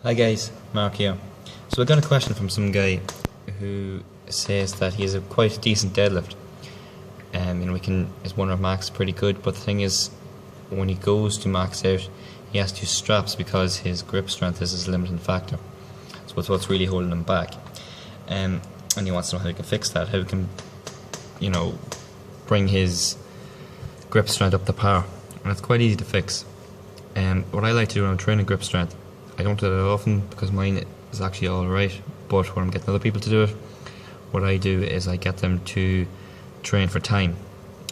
Hi guys, Mark here. So I got a question from some guy who says that he has a quite decent deadlift. His one rep max is pretty good, but the thing is, when he goes to max out, he has to use straps because his grip strength is his limiting factor. So it's what's really holding him back. And he wants to know how he can fix that, how he can, bring his grip strength up to par. And it's quite easy to fix. What I like to do when I'm training grip strength, I don't do that often because mine is actually alright, but when I'm getting other people to do it, what I do is I get them to train for time.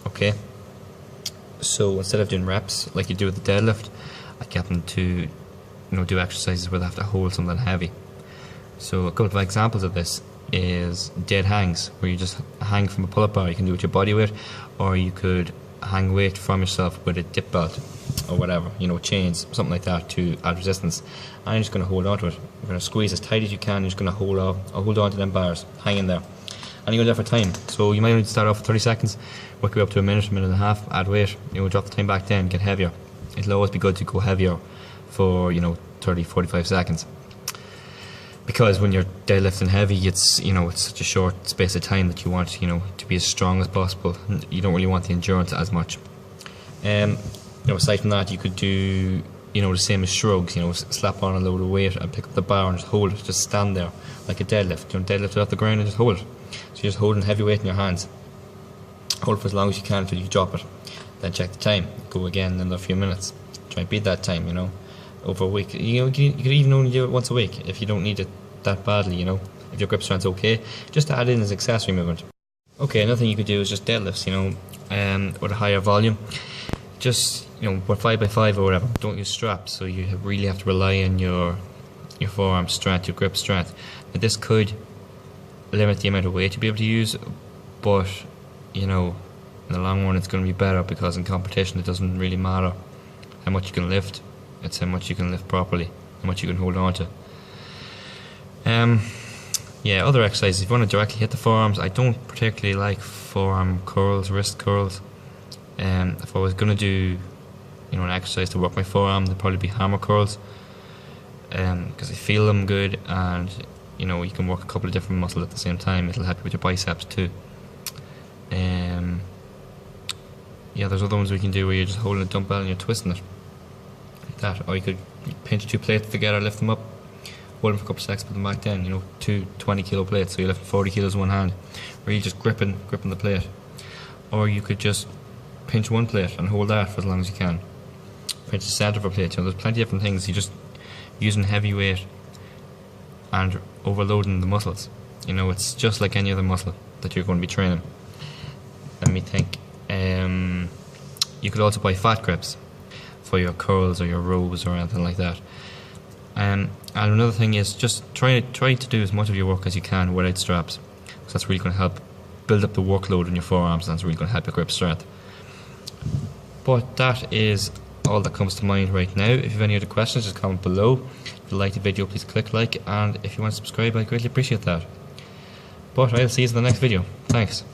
Okay? So instead of doing reps like you do with the deadlift, I get them to do exercises where they have to hold something heavy. So a couple of examples of this is dead hangs, where you just hang from a pull-up bar. You can do it with your body weight, or you could hang weight from yourself with a dip belt or whatever, chains, something like that to add resistance. And you're just going to hold on to it. You're going to squeeze as tight as you can. You're just going to hold on to them bars, hang in there. And you're going to do that for time. So you might only start off with 30 seconds, work your way up to a minute and a half, add weight, drop the time back down, get heavier. It'll always be good to go heavier for 30, 45 seconds. Because when you're deadlifting heavy, it's such a short space of time that you want to be as strong as possible. You don't really want the endurance as much. Aside from that, you could do the same as shrugs. Slap on a load of weight and pick up the bar and just hold it. Just stand there like a deadlift. Deadlift it off the ground and just hold it. So you're just holding heavy weight in your hands. Hold it for as long as you can until you drop it. Then check the time. Go again in another few minutes. Try and beat that time. Over a week. You could even only do it once a week if you don't need it that badly. If your grip strength's okay, just add in as accessory movement. Okay, another thing you could do is just deadlifts. With a higher volume. Just with 5x5 or whatever. Don't use straps, so you really have to rely on your forearm strength, your grip strength. Now, this could limit the amount of weight you'll be able to use, but in the long run it's going to be better, because in competition it doesn't really matter how much you can lift. It's how much you can lift properly, how much you can hold on to. Other exercises, if you want to directly hit the forearms, I don't particularly like forearm curls, wrist curls. If I was going to do an exercise to work my forearm, they'd probably be hammer curls, because I feel them good, and you can work a couple of different muscles at the same time. It'll help you with your biceps too. There's other ones we can do where you're just holding a dumbbell and you're twisting it like that, or you could pinch two plates together, lift them up, hold them for a couple of seconds, put them back down. Two 20-kilo plates, so you're lifting 40 kilos in one hand, really just gripping the plate. Or you could just pinch one plate and hold that for as long as you can. Pinch the center of a plate. There's plenty of different things. You're just using heavy weight and overloading the muscles. It's just like any other muscle that you're going to be training. Let me think. You could also buy fat grips for your curls or your rows or anything like that. And another thing is just try to do as much of your work as you can without straps, because that's really going to help build up the workload in your forearms, and that's really going to help your grip strength. But that is all that comes to mind right now. If you have any other questions, just comment below. If you like the video, please click like, and if you want to subscribe, I greatly appreciate that. But I'll see you in the next video. Thanks.